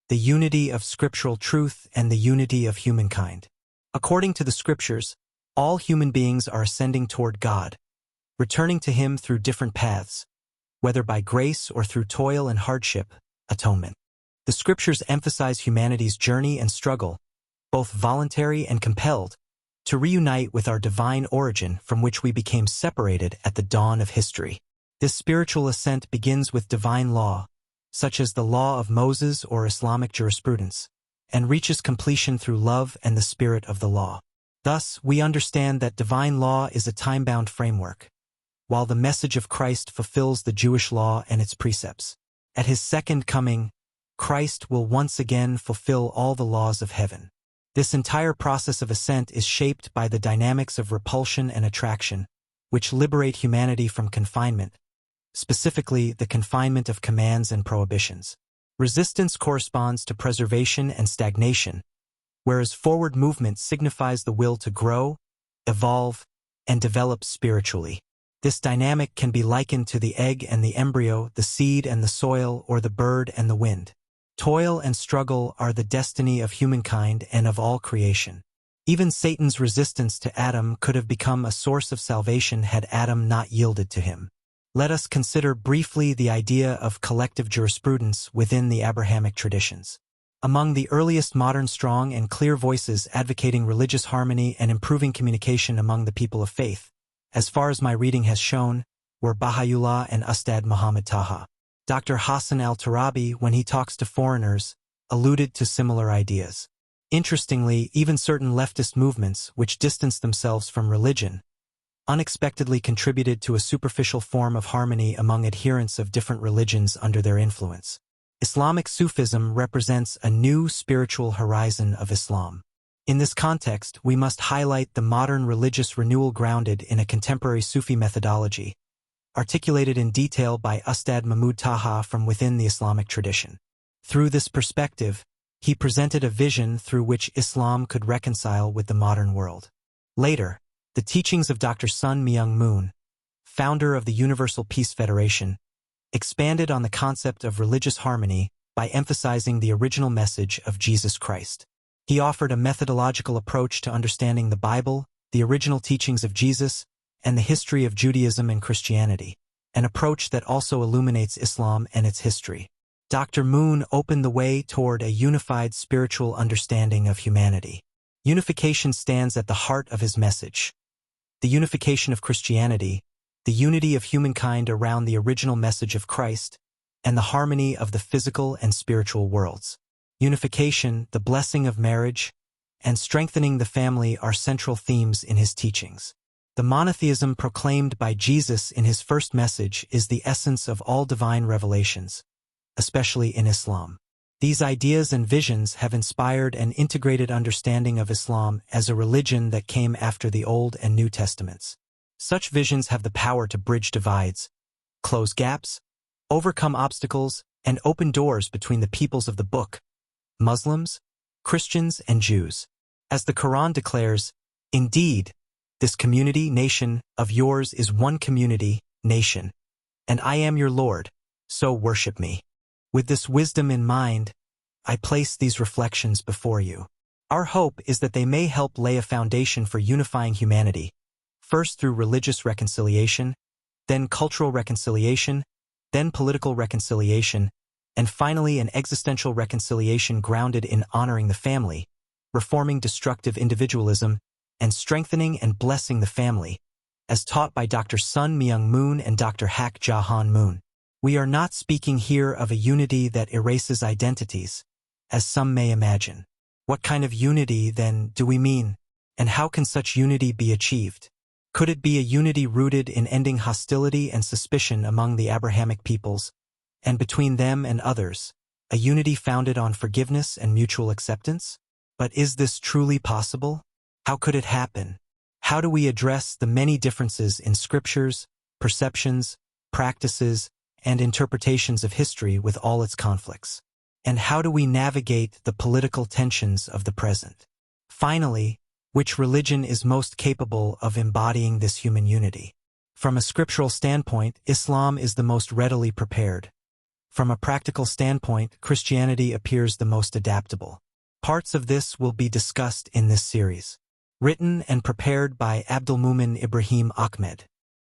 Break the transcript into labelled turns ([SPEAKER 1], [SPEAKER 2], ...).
[SPEAKER 1] the unity of scriptural truth and the unity of humankind. According to the scriptures, all human beings are ascending toward God, returning to Him through different paths, whether by grace or through toil and hardship, atonement. The scriptures emphasize humanity's journey and struggle, both voluntary and compelled, to reunite with our divine origin from which we became separated at the dawn of history. This spiritual ascent begins with divine law, such as the law of Moses or Islamic jurisprudence, and reaches completion through love and the spirit of the law. Thus, we understand that divine law is a time-bound framework, while the message of Christ fulfills the Jewish law and its precepts. At His second coming, Christ will once again fulfill all the laws of heaven. This entire process of ascent is shaped by the dynamics of repulsion and attraction, which liberate humanity from confinement, specifically the confinement of commands and prohibitions. Resistance corresponds to preservation and stagnation, whereas forward movement signifies the will to grow, evolve, and develop spiritually. This dynamic can be likened to the egg and the embryo, the seed and the soil, or the bird and the wind. Toil and struggle are the destiny of humankind and of all creation. Even Satan's resistance to Adam could have become a source of salvation had Adam not yielded to him. Let us consider briefly the idea of collective jurisprudence within the Abrahamic traditions. Among the earliest modern strong and clear voices advocating religious harmony and improving communication among the people of faith, as far as my reading has shown, were Baha'u'llah and Ustad Muhammad Taha. Dr. Hassan al-Turabi, when he talks to foreigners, alluded to similar ideas. Interestingly, even certain leftist movements, which distanced themselves from religion, unexpectedly contributed to a superficial form of harmony among adherents of different religions under their influence. Islamic Sufism represents a new spiritual horizon of Islam. In this context, we must highlight the modern religious renewal grounded in a contemporary Sufi methodology, articulated in detail by Ustad Mahmud Taha from within the Islamic tradition. Through this perspective, he presented a vision through which Islam could reconcile with the modern world. Later, the teachings of Dr. Sun Myung Moon, founder of the Universal Peace Federation, expanded on the concept of religious harmony by emphasizing the original message of Jesus Christ. He offered a methodological approach to understanding the Bible, the original teachings of Jesus, and the history of Judaism and Christianity, an approach that also illuminates Islam and its history. Dr. Moon opened the way toward a unified spiritual understanding of humanity. Unification stands at the heart of his message. The unification of Christianity, the unity of humankind around the original message of Christ, and the harmony of the physical and spiritual worlds. Unification, the blessing of marriage, and strengthening the family are central themes in his teachings. The monotheism proclaimed by Jesus in his first message is the essence of all divine revelations, especially in Islam. These ideas and visions have inspired an integrated understanding of Islam as a religion that came after the Old and New Testaments. Such visions have the power to bridge divides, close gaps, overcome obstacles, and open doors between the peoples of the book, Muslims, Christians, and Jews. As the Quran declares, "Indeed, this community, nation, of yours is one community, nation, and I am your Lord, so worship me." With this wisdom in mind, I place these reflections before you. Our hope is that they may help lay a foundation for unifying humanity, first through religious reconciliation, then cultural reconciliation, then political reconciliation, and finally an existential reconciliation grounded in honoring the family, reforming destructive individualism, and strengthening and blessing the family, as taught by Dr. Sun Myung Moon and Dr. Hak Jahan Moon. We are not speaking here of a unity that erases identities, as some may imagine. What kind of unity, then, do we mean, and how can such unity be achieved? Could it be a unity rooted in ending hostility and suspicion among the Abrahamic peoples, and between them and others, a unity founded on forgiveness and mutual acceptance? But is this truly possible? How could it happen? How do we address the many differences in scriptures, perceptions, practices, and interpretations of history with all its conflicts? And how do we navigate the political tensions of the present? Finally, which religion is most capable of embodying this human unity? From a scriptural standpoint, Islam is the most readily prepared. From a practical standpoint, Christianity appears the most adaptable. Parts of this will be discussed in this series. Written and prepared by Abdelmoumin Ahmed.